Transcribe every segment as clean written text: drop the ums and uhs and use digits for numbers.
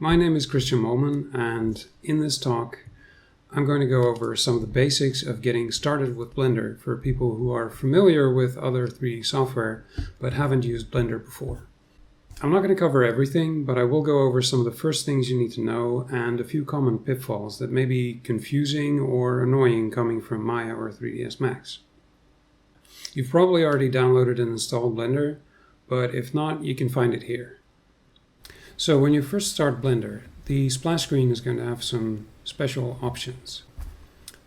My name is Christian Molman, and in this talk I'm going to go over some of the basics of getting started with Blender for people who are familiar with other 3D software but haven't used Blender before. I'm not going to cover everything, but I will go over some of the first things you need to know and a few common pitfalls that may be confusing or annoying coming from Maya or 3ds Max. You've probably already downloaded and installed Blender, but if not, you can find it here. So when you first start Blender, the splash screen is going to have some special options,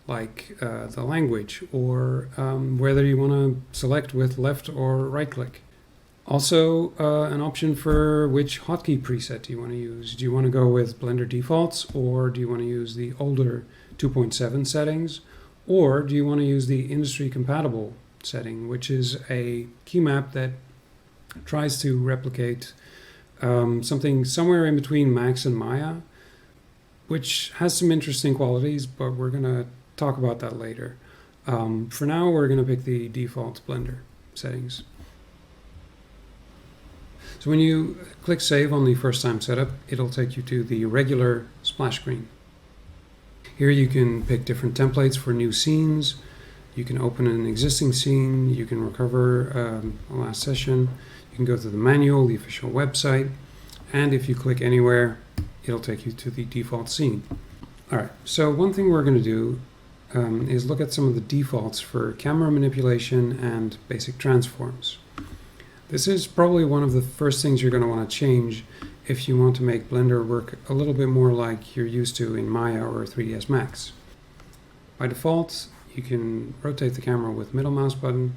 like the language or whether you want to select with left or right click. Also an option for which hotkey preset you want to use. Do you want to go with Blender defaults, or do you want to use the older 2.7 settings, or do you want to use the industry compatible setting, which is a key map that tries to replicate something somewhere in between Max and Maya, which has some interesting qualities, but we're going to talk about that later. For now, we're going to pick the default Blender settings. So when you click Save on the first time setup, it'll take you to the regular splash screen. Here you can pick different templates for new scenes. You can open an existing scene. You can recover a last session. You can go to the manual, the official website, and if you click anywhere, it'll take you to the default scene. All right, so one thing we're going to do is look at some of the defaults for camera manipulation and basic transforms. This is probably one of the first things you're going to want to change if you want to make Blender work a little bit more like you're used to in Maya or 3ds Max. By default, you can rotate the camera with middle mouse button,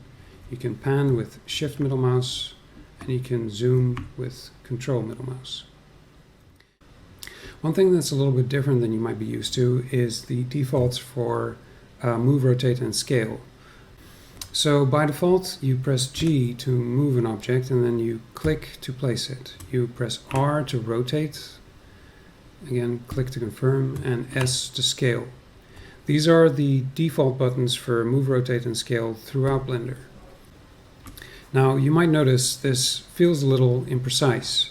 you can pan with shift middle mouse, and you can zoom with control middle mouse. One thing that's a little bit different than you might be used to is the defaults for move, rotate, and scale. So by default, you press G to move an object, and then you click to place it. You press R to rotate, again click to confirm, and S to scale. These are the default buttons for move, rotate, and scale throughout Blender. Now you might notice this feels a little imprecise.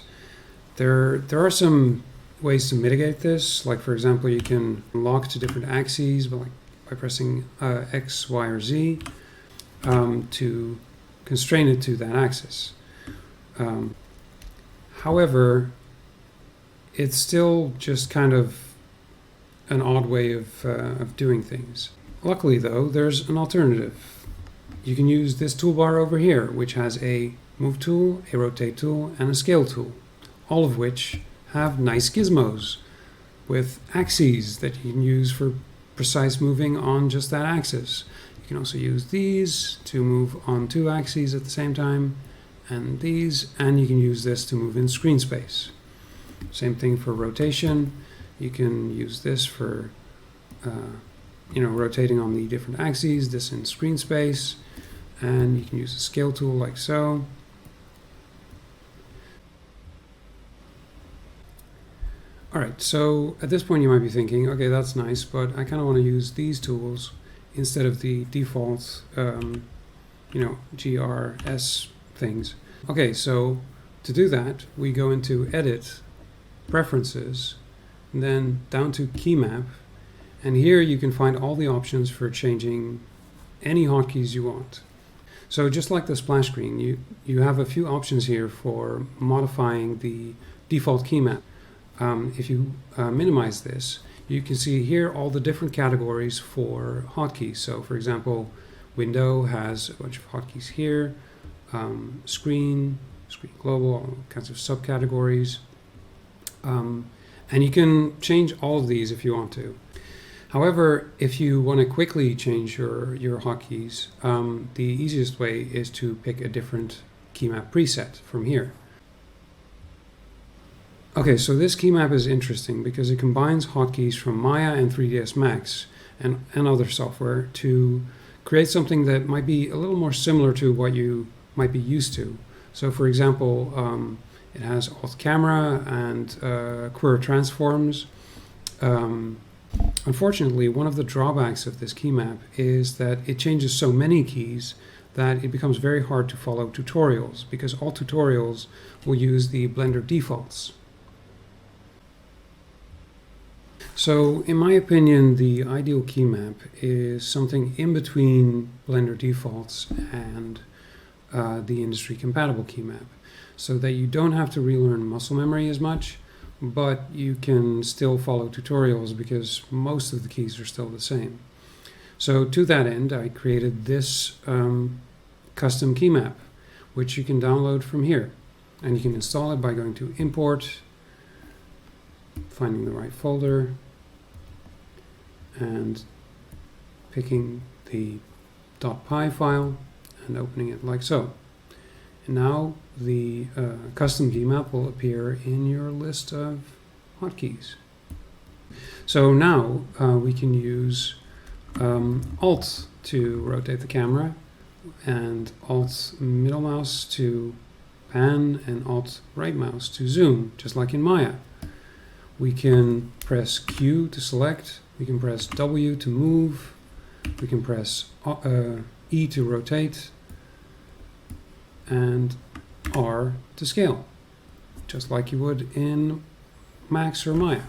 There are some ways to mitigate this, like for example you can lock to different axes by pressing X, Y, or Z to constrain it to that axis. However, it's still just kind of an odd way of doing things. Luckily though, there's an alternative. You can use this toolbar over here, which has a move tool, a rotate tool, and a scale tool, all of which have nice gizmos with axes that you can use for precise moving on just that axis. You can also use these to move on two axes at the same time, and these, and you can use this to move in screen space. Same thing for rotation. You can use this for rotating on the different axes, this in screen space, and you can use a scale tool like so. Alright, so at this point you might be thinking, okay, that's nice, but I kind of want to use these tools instead of the default, GRS things. Okay, so to do that, we go into Edit, Preferences, and then down to Key Map, and here you can find all the options for changing any hotkeys you want. So just like the splash screen, you have a few options here for modifying the default key map. If you minimize this, you can see here all the different categories for hotkeys. So for example, window has a bunch of hotkeys here, screen global, all kinds of subcategories. And you can change all of these if you want to. However, if you want to quickly change your hotkeys, the easiest way is to pick a different key map preset from here. Okay, so this key map is interesting because it combines hotkeys from Maya and 3ds Max and other software to create something that might be a little more similar to what you might be used to. So for example, it has alt camera and Quirks transforms. Unfortunately, one of the drawbacks of this key map is that it changes so many keys that it becomes very hard to follow tutorials, because all tutorials will use the Blender defaults. So in my opinion, the ideal key map is something in between Blender defaults and the industry compatible key map, so that you don't have to relearn muscle memory as much, but you can still follow tutorials because most of the keys are still the same. So to that end, I created this custom key map, which you can download from here, and you can install it by going to Import, finding the right folder, and picking the .py file and opening it like so. And now the custom key map will appear in your list of hotkeys. So now we can use Alt to rotate the camera, and Alt middle mouse to pan, and Alt right mouse to zoom, just like in Maya. We can press Q to select, we can press W to move, we can press E to rotate, and R to scale, just like you would in Max or Maya.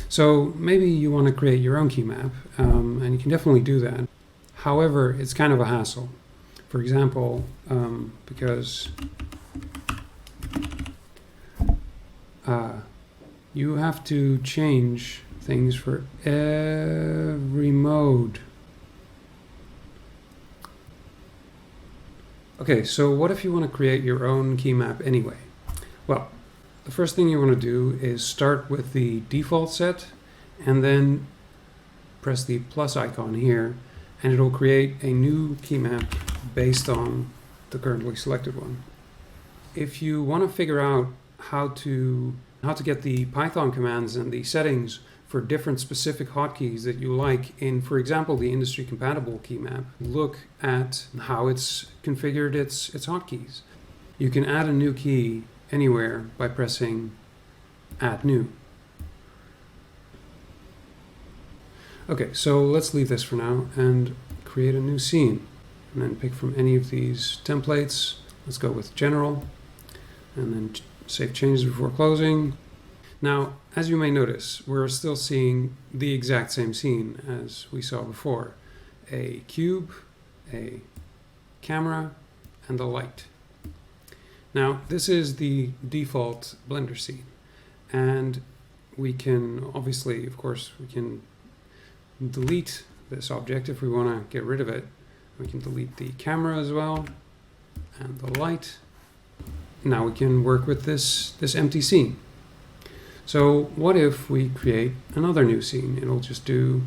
So maybe you want to create your own key map, and you can definitely do that. However, it's kind of a hassle. For example, because you have to change things for every mode. Okay, so what if you want to create your own key map anyway? Well, the first thing you want to do is start with the default set, and then press the plus icon here, and it'll create a new key map based on the currently selected one. If you want to figure out how to get the Python commands and the settings for different specific hotkeys that you like in, for example, the industry compatible key map, look at how it's configured its hotkeys. You can add a new key anywhere by pressing Add New. Okay, so let's leave this for now and create a new scene, and then pick from any of these templates. Let's go with General, and then save changes before closing. Now, as you may notice, we're still seeing the exact same scene as we saw before. A cube, a camera, and a light. Now, this is the default Blender scene. And we can, obviously, of course, we can delete this object if we want to get rid of it. We can delete the camera as well, and the light. Now we can work with this empty scene. So what if we create another new scene? It'll just do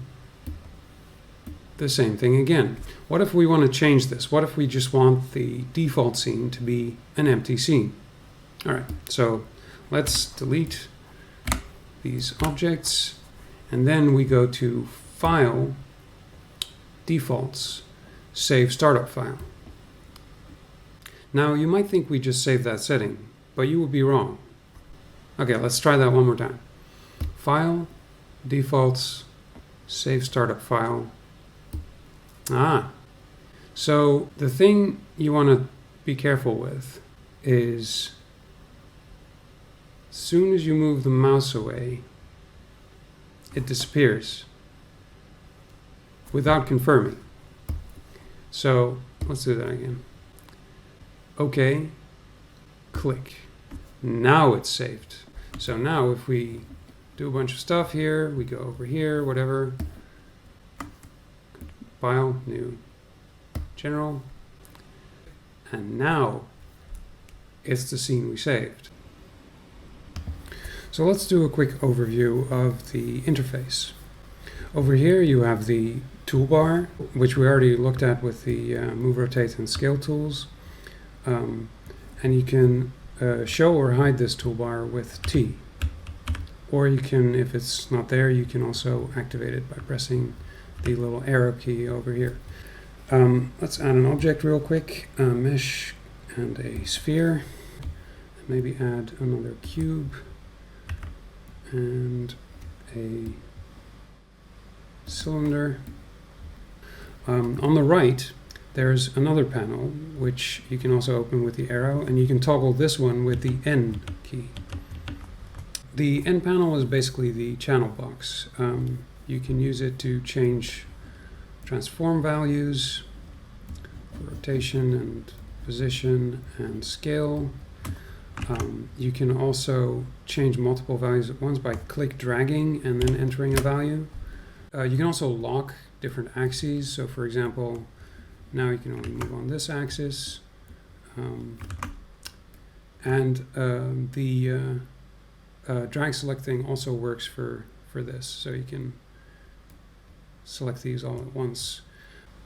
the same thing again. What if we want to change this? What if we just want the default scene to be an empty scene? All right, so let's delete these objects, and then we go to File, Defaults, Save Startup File. Now you might think we just saved that setting, but you would be wrong. Okay, let's try that one more time. File, Defaults, Save Startup File. So the thing you want to be careful with is, as soon as you move the mouse away, it disappears without confirming. So let's do that again. Okay, click. Now it's saved. So now if we do a bunch of stuff here, we go over here, whatever, File, New, General, and now it's the scene we saved. So let's do a quick overview of the interface. Over here you have the toolbar, which we already looked at with the Move, Rotate, and Scale tools. And you can show or hide this toolbar with T. Or you can, if it's not there, you can also activate it by pressing the little arrow key over here. Let's add an object real quick, a mesh and a sphere. Maybe add another cube and a cylinder. On the right, there's another panel, which you can also open with the arrow, and you can toggle this one with the N key. The end panel is basically the channel box. You can use it to change transform values, rotation and position and scale. You can also change multiple values at once by click dragging and then entering a value. You can also lock different axes. So for example, now you can only move on this axis. The drag selecting also works for this. So you can select these all at once.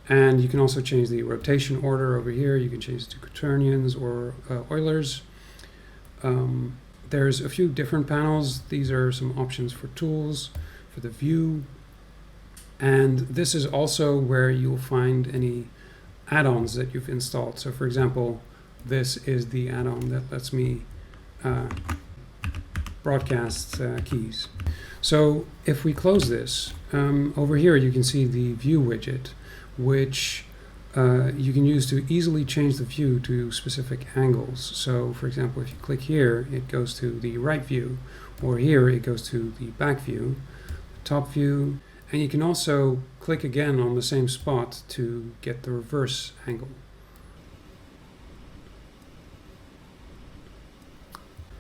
And you can also change the rotation order over here. You can change it to quaternions or Eulers. There's a few different panels. These are some options for tools, for the view. And this is also where you'll find any add-ons that you've installed. So for example, this is the add-on that lets me broadcast keys. So if we close this, over here you can see the view widget, which you can use to easily change the view to specific angles. So for example, if you click here, it goes to the right view, or here it goes to the back view, top view, and you can also click again on the same spot to get the reverse angle.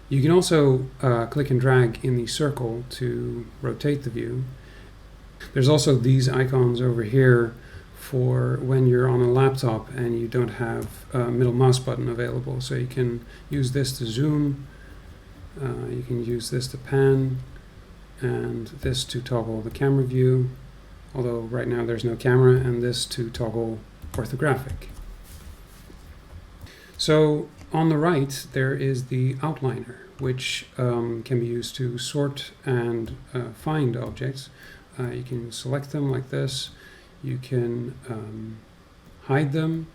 You can also click and drag in the circle to rotate the view. There's also these icons over here for when you're on a laptop and you don't have a middle mouse button available. So you can use this to zoom, you can use this to pan, and this to toggle the camera view, although right now there's no camera, and this to toggle orthographic. So on the right there is the outliner, which can be used to sort and find objects. You can select them like this. You can hide them,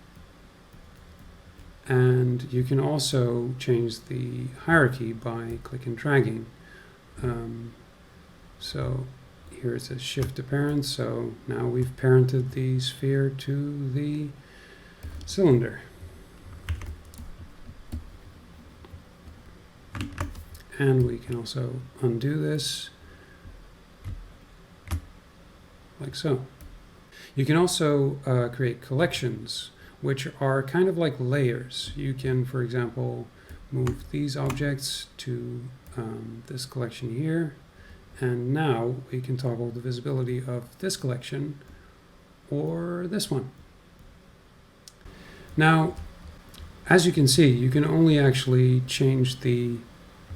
and you can also change the hierarchy by click and dragging. So here it says shift to parent, so now we've parented the sphere to the cylinder. And we can also undo this like so. You can also create collections, which are kind of like layers. You can, for example, move these objects to this collection here, and now we can toggle the visibility of this collection or this one. Now, as you can see, you can only actually change the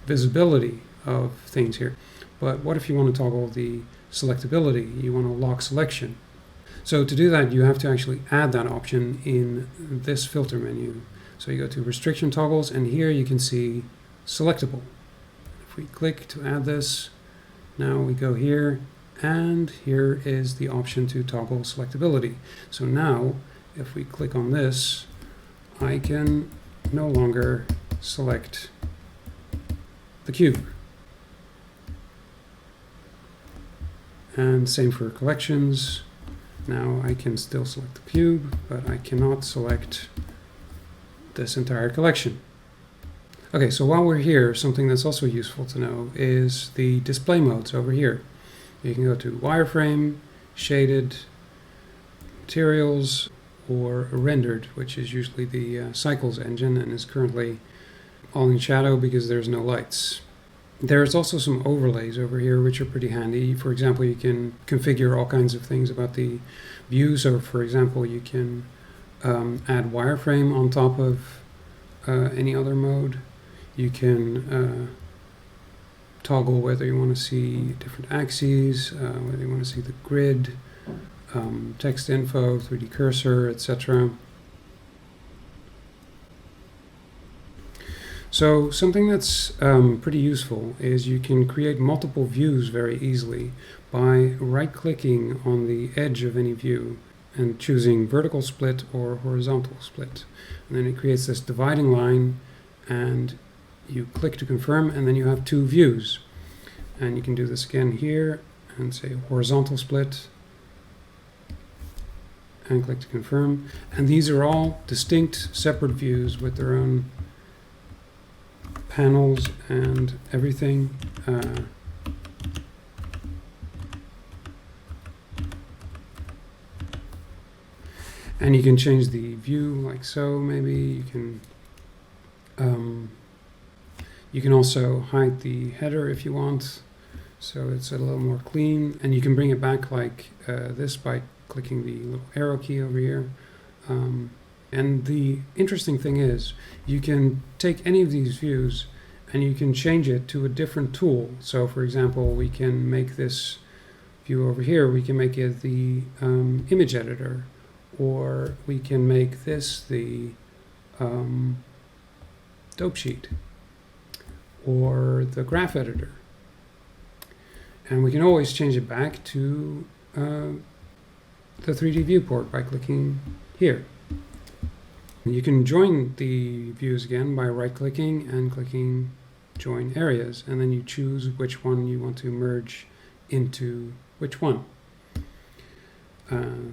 visibility of things here. But what if you want to toggle the selectability? You want to lock selection. So to do that, you have to actually add that option in this filter menu. So you go to restriction toggles, and here you can see selectable. If we click to add this, now we go here, and here is the option to toggle selectability. So now, if we click on this, I can no longer select the cube. And same for collections. Now I can still select the cube, but I cannot select this entire collection. Okay, so while we're here, something that's also useful to know is the display modes over here. You can go to wireframe, shaded, materials, or rendered, which is usually the cycles engine and is currently all in shadow because there's no lights. There's also some overlays over here which are pretty handy. For example, you can configure all kinds of things about the view. So for example, you can add wireframe on top of any other mode. You can toggle whether you want to see different axes, whether you want to see the grid, text info, 3D cursor, etc. So something that's pretty useful is you can create multiple views very easily by right-clicking on the edge of any view and choosing vertical split or horizontal split. And then it creates this dividing line, and you click to confirm, and then you have two views. And you can do this again here and say horizontal split and click to confirm. And these are all distinct separate views with their own panels and everything. And you can change the view like so. Maybe you can also hide the header if you want, so it's a little more clean. And you can bring it back like this by clicking the little arrow key over here. And the interesting thing is you can take any of these views and you can change it to a different tool. So for example, we can make this view over here, we can make it the image editor, or we can make this the Dopesheet or the graph editor. And we can always change it back to the 3D viewport by clicking here. You can join the views again by right-clicking and clicking Join Areas, and then you choose which one you want to merge into which one.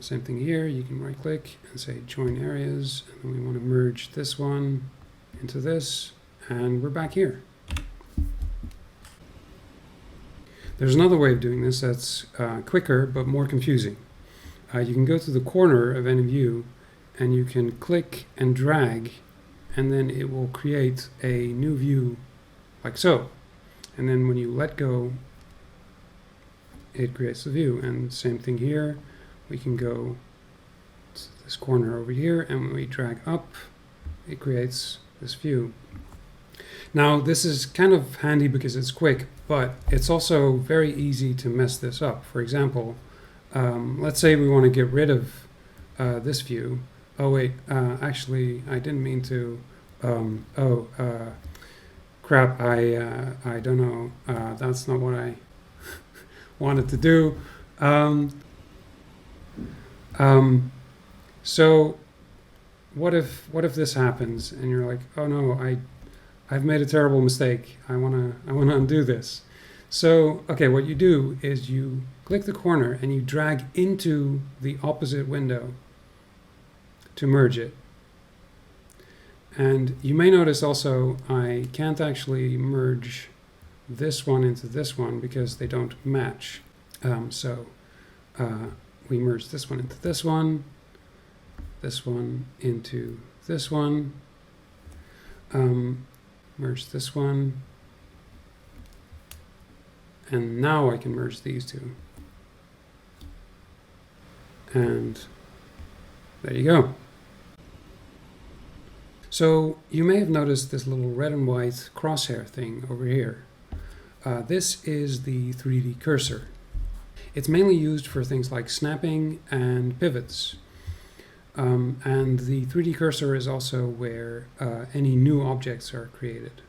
Same thing here, you can right-click and say Join Areas, and then we want to merge this one into this, and we're back here. There's another way of doing this that's quicker but more confusing. You can go to the corner of any view and you can click and drag, and then it will create a new view like so. And then when you let go, it creates the view. And same thing here, we can go to this corner over here, and when we drag up, it creates this view. Now this is kind of handy because it's quick, but it's also very easy to mess this up. For example, let's say we want to get rid of this view. Oh wait, actually I didn't mean to, crap, I don't know, that's not what I wanted to do. So what if this happens and you're like, oh no, I've made a terrible mistake, I wanna undo this. So okay, what you do is you click the corner and you drag into the opposite window to merge it. And you may notice also I can't actually merge this one into this one because they don't match. We merge this one into this one into this one, merge this one, and now I can merge these two. And there you go. So you may have noticed this little red and white crosshair thing over here. This is the 3D cursor. It's mainly used for things like snapping and pivots. And the 3D cursor is also where any new objects are created.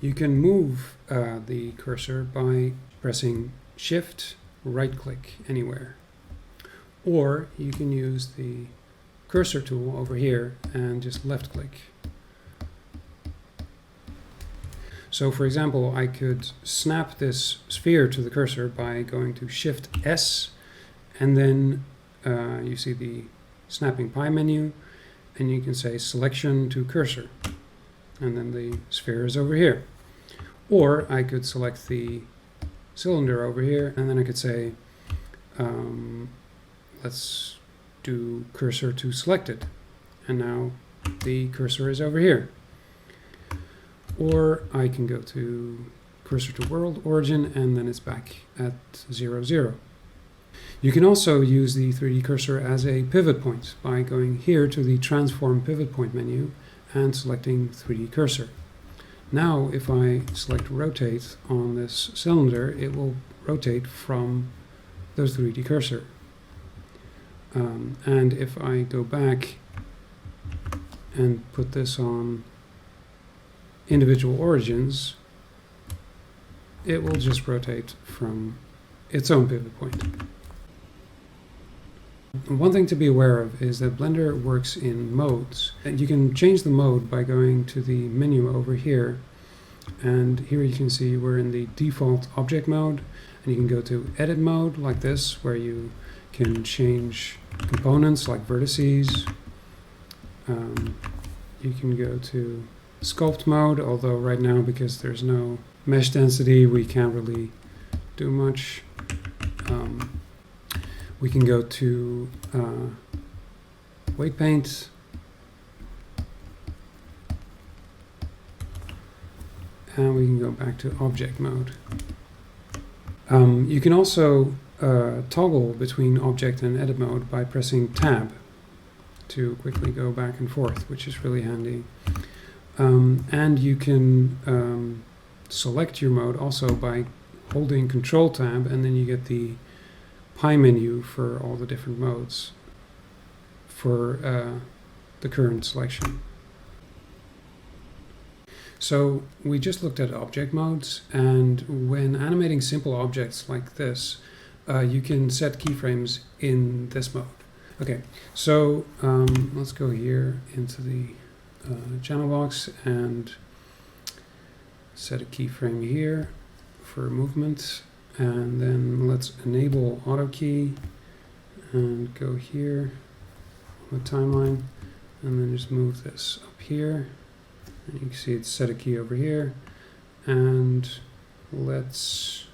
You can move the cursor by pressing Shift, right-click anywhere. Or you can use the cursor tool over here and just left-click. So for example, I could snap this sphere to the cursor by going to Shift S, and then you see the snapping pie menu, and you can say selection to cursor, and then the sphere is over here. Or I could select the cylinder over here, and then I could say let's do cursor to selected, and now the cursor is over here. Or I can go to cursor to world origin, and then it's back at 0, 0. You can also use the 3D cursor as a pivot point by going here to the transform pivot point menu and selecting 3D cursor. Now if I select rotate on this cylinder, it will rotate from the 3D cursor. And if I go back and put this on individual origins, it will just rotate from its own pivot point. One thing to be aware of is that Blender works in modes. And you can change the mode by going to the menu over here, and here you can see we're in the default object mode, and you can go to edit mode like this, where you can change components like vertices. You can go to sculpt mode, although right now, because there's no mesh density, we can't really do much. We can go to weight paint, and we can go back to object mode. You can also toggle between object and edit mode by pressing tab to quickly go back and forth, which is really handy. And you can select your mode also by holding Control Tab, and then you get the pie menu for all the different modes for the current selection. So we just looked at object modes, and when animating simple objects like this, you can set keyframes in this mode. Okay, so let's go here into the channel box and set a keyframe here for movement, and then let's enable auto key and go here on the timeline, and then just move this up here. And you can see it's set a key over here, and let's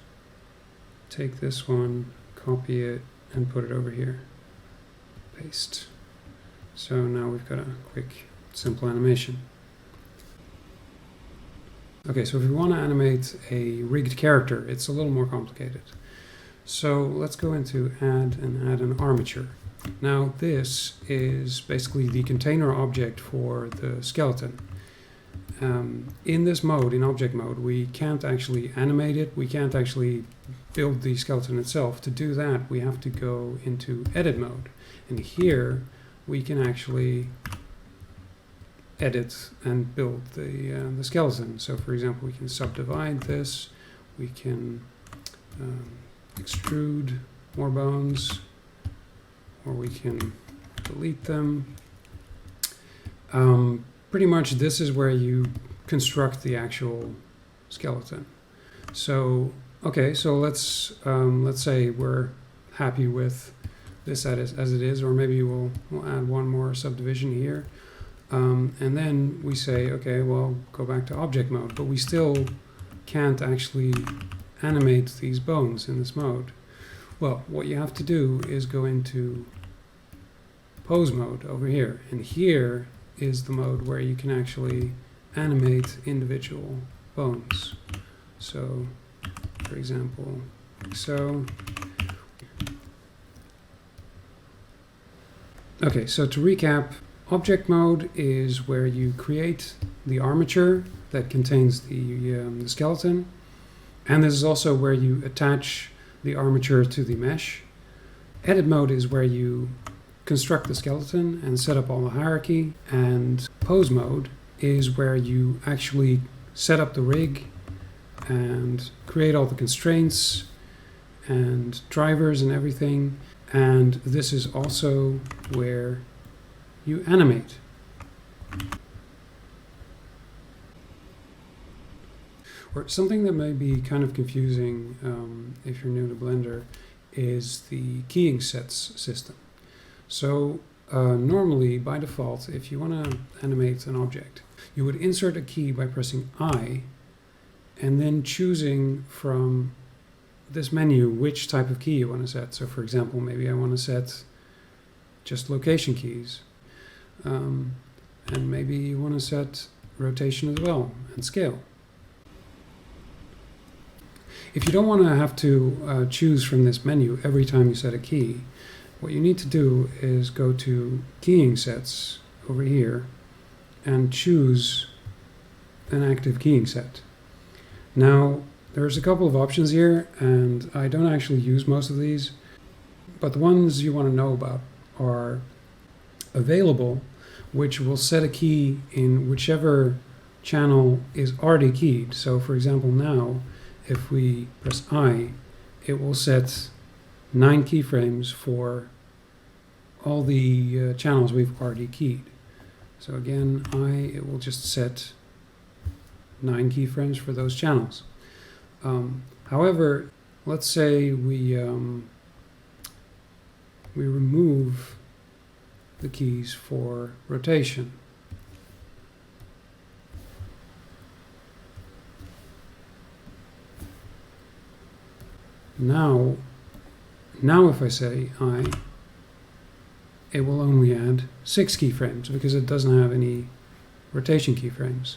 take this one, copy it, and put it over here. Paste. So now we've got a quick, simple animation. Okay, so if we want to animate a rigged character, it's a little more complicated. So let's go into add and add an armature. Now this is basically the container object for the skeleton. In this mode, in object mode, we can't actually animate it, we can't actually build the skeleton itself. To do that, we have to go into edit mode. And here we can actually edit and build the skeleton. So for example, we can subdivide this, we can extrude more bones, or we can delete them. Pretty much this is where you construct the actual skeleton. So okay, so let's say we're happy with this as it is, or maybe we'll add one more subdivision here. And then we say, okay, well, go back to object mode, but we still can't actually animate these bones in this mode. Well, what you have to do is go into pose mode over here, and here is the mode where you can actually animate individual bones. So, for example, like so. Okay, so to recap, object mode is where you create the armature that contains the skeleton, and this is also where you attach the armature to the mesh. Edit mode is where you construct the skeleton and set up all the hierarchy, and pose mode is where you actually set up the rig and create all the constraints and drivers and everything, and this is also where you animate. Or something that may be kind of confusing if you're new to Blender is the keying sets system. So normally, by default, if you want to animate an object, you would insert a key by pressing I and then choosing from this menu which type of key you want to set. So for example, maybe I want to set just location keys. And maybe you want to set rotation as well and scale. If you don't want to have to choose from this menu every time you set a key, what you need to do is go to keying sets over here and choose an active keying set. Now there's a couple of options here, and I don't actually use most of these, but the ones you want to know about are available, which will set a key in whichever channel is already keyed. So for example, now if we press I, it will set 9 keyframes for all the channels we've already keyed. So again, it will just set 9 keyframes for those channels. However, let's say we remove the keys for rotation. Now if I say I, it will only add 6 keyframes because it doesn't have any rotation keyframes.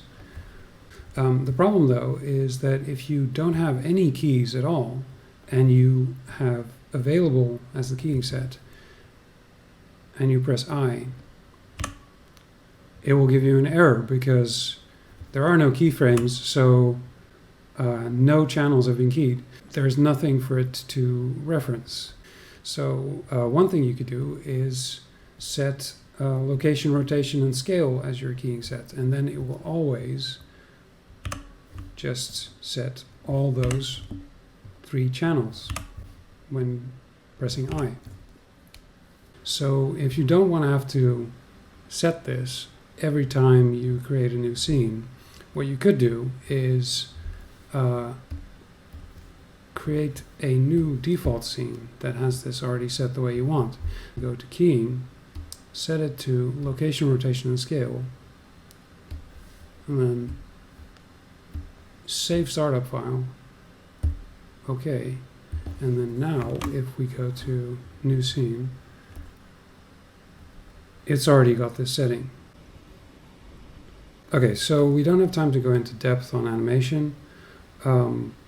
The problem though is that if you don't have any keys at all and you have available as the keying set and you press I, it will give you an error because there are no keyframes, so no channels have been keyed. There's nothing for it to reference. So one thing you could do is set location, rotation, and scale as your keying set, and then it will always just set all those 3 channels when pressing I. So if you don't want to have to set this every time you create a new scene, what you could do is create a new default scene that has this already set the way you want. Go to keying, set it to location, rotation, and scale, and then save startup file. Okay, and then now if we go to new scene, it's already got this setting. Okay, so we don't have time to go into depth on animation,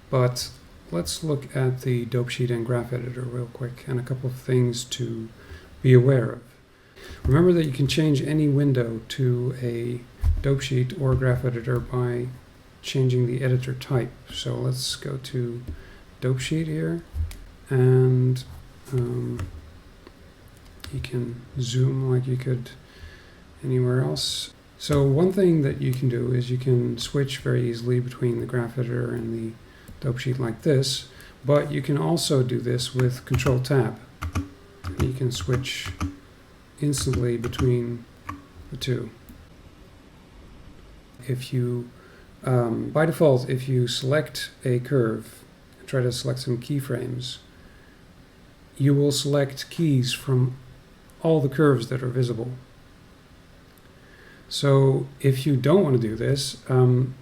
but let's look at the Dopesheet and graph editor real quick and a couple of things to be aware of. Remember that you can change any window to a Dopesheet or graph editor by changing the editor type. So let's go to Dopesheet here, and you can zoom like you could anywhere else. So one thing that you can do is you can switch very easily between the graph editor and the Dopesheet like this, but you can also do this with Control Tab. And you can switch instantly between the two. If you, by default, if you select a curve and try to select some keyframes, you will select keys from all the curves that are visible. So if you don't want to do this and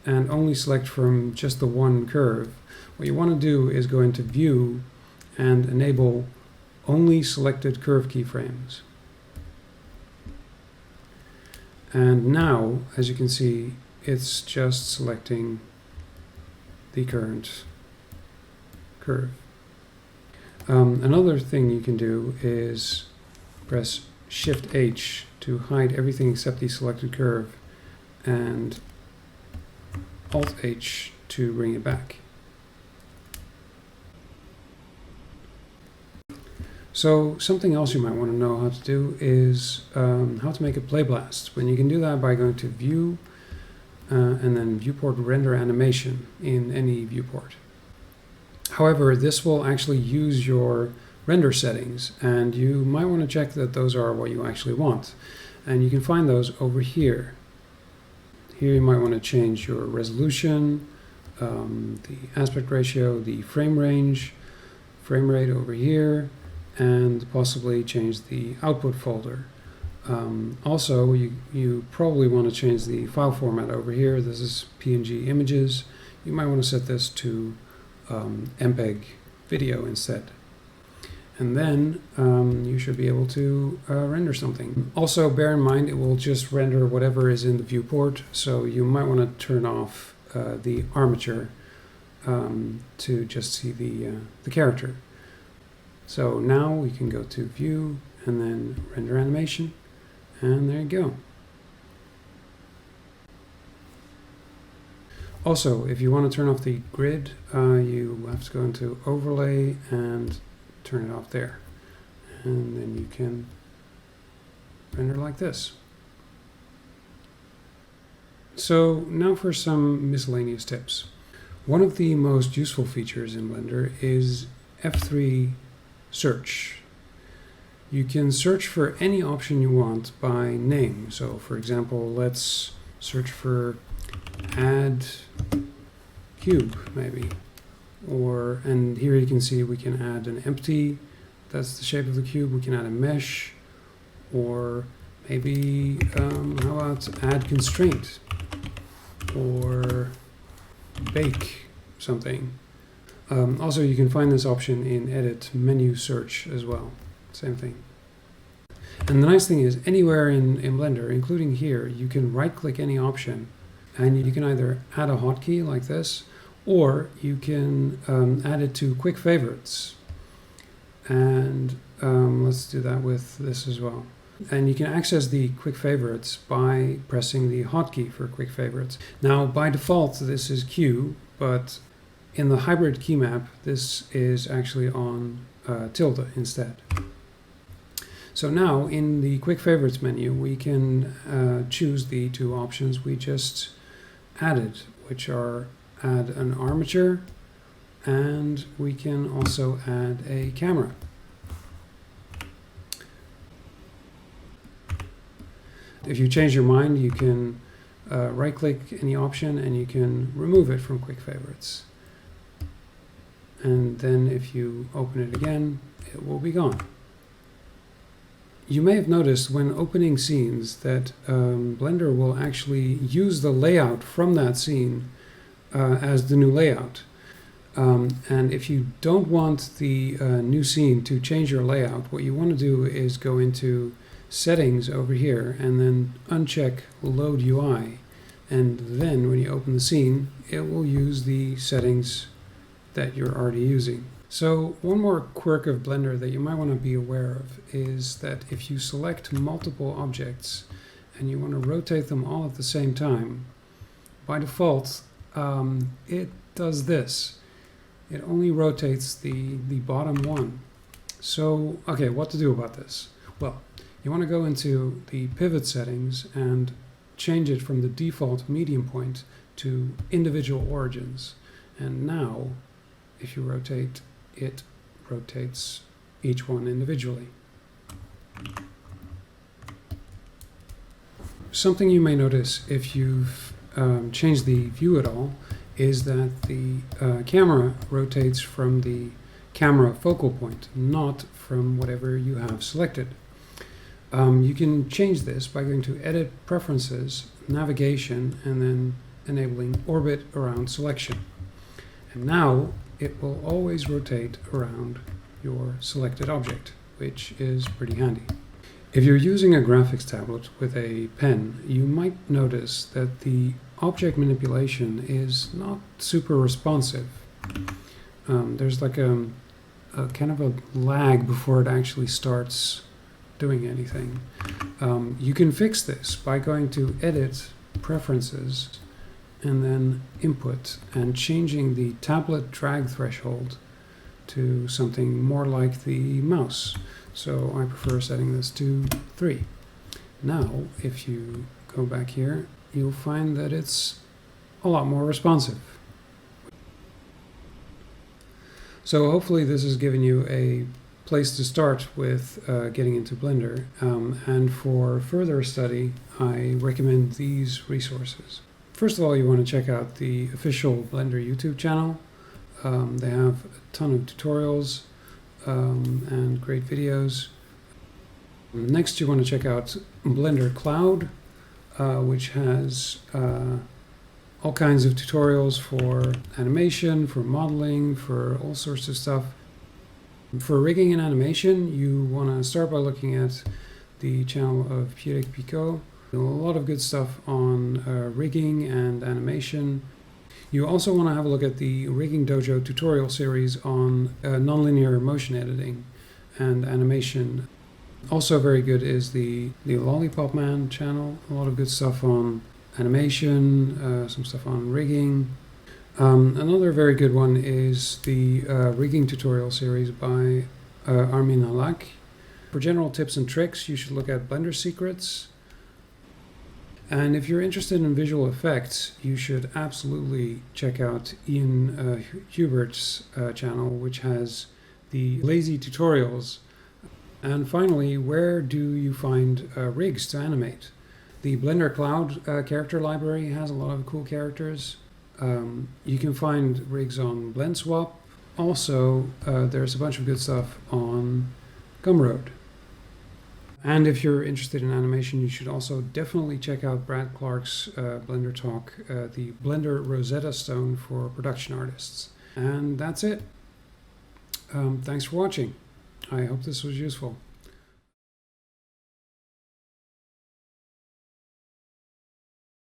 only select from just the one curve, what you want to do is go into View and enable only selected curve keyframes. And now, as you can see, it's just selecting the current curve. Another thing you can do is press Shift H to hide everything except the selected curve, and Alt H to bring it back. So something else you might want to know how to do is how to make a Playblast. When you can do that by going to View and then Viewport Render Animation in any viewport. However, this will actually use your render settings, and you might want to check that those are what you actually want. And you can find those over here. Here you might want to change your resolution, the aspect ratio, the frame range, frame rate over here, and possibly change the output folder. Also, you probably want to change the file format over here. This is PNG images. You might want to set this to MPEG video instead. And then you should be able to render something. Also, bear in mind it will just render whatever is in the viewport, so you might want to turn off the armature to just see the character. So now we can go to View and then Render Animation, and there you go. Also, if you want to turn off the grid, you have to go into Overlay and turn it off there. And then you can render like this. So now for some miscellaneous tips. One of the most useful features in Blender is F3 search. You can search for any option you want by name. So for example, let's search for add cube maybe. And here you can see we can add an empty, that's the shape of the cube. We can add a mesh, or maybe how about add constraint, or bake something. Also, you can find this option in Edit Menu Search as well. Same thing. And the nice thing is, anywhere in Blender, including here, you can right-click any option, and you can either add a hotkey like this, or you can add it to Quick Favorites. And let's do that with this as well. And you can access the Quick Favorites by pressing the hotkey for Quick Favorites. Now, by default, this is Q, but in the hybrid key map, this is actually on tilde instead. So now, in the Quick Favorites menu, we can choose the two options we just added, which are add an armature, and we can also add a camera. If you change your mind, you can right-click any option and you can remove it from Quick Favorites. And then if you open it again, it will be gone. You may have noticed when opening scenes that Blender will actually use the layout from that scene as the new layout. And if you don't want the new scene to change your layout, what you want to do is go into Settings over here and then uncheck Load UI. And then when you open the scene, it will use the settings that you're already using. So one more quirk of Blender that you might want to be aware of is that if you select multiple objects and you want to rotate them all at the same time, by default, it does this. It only rotates the bottom one. So, okay, what to do about this? Well, you want to go into the pivot settings and change it from the default medium point to individual origins. And now, if you rotate, it rotates each one individually. Something you may notice if you've changed the view at all is that the camera rotates from the camera focal point, not from whatever you have selected. You can change this by going to Edit Preferences, Navigation, and then enabling Orbit Around Selection. And now it will always rotate around your selected object, which is pretty handy. If you're using a graphics tablet with a pen, you might notice that the object manipulation is not super responsive. There's like a kind of a lag before it actually starts doing anything. You can fix this by going to Edit, Preferences, and then Input, and changing the tablet drag threshold to something more like the mouse. So I prefer setting this to 3. Now, if you go back here, you'll find that it's a lot more responsive. So hopefully this has given you a place to start with getting into Blender, and for further study I recommend these resources. First of all, you want to check out the official Blender YouTube channel. They have a ton of tutorials and great videos. Next, you want to check out Blender Cloud, which has all kinds of tutorials for animation, for modeling, for all sorts of stuff. For rigging and animation, you want to start by looking at the channel of Picot. A lot of good stuff on rigging and animation. You also want to have a look at the Rigging Dojo tutorial series on nonlinear motion editing and animation. Also very good is the Lollipop Man channel. A lot of good stuff on animation, some stuff on rigging. Another very good one is the rigging tutorial series by Armin Halak. For general tips and tricks, you should look at Blender Secrets. And if you're interested in visual effects, you should absolutely check out Ian Hubert's channel, which has the lazy tutorials. And finally, where do you find rigs to animate? The Blender Cloud character library has a lot of cool characters. You can find rigs on BlendSwap. Also, there's a bunch of good stuff on Gumroad. And if you're interested in animation, you should also definitely check out Brad Clark's Blender talk, the Blender Rosetta Stone for production artists. And that's it. Thanks for watching. I hope this was useful.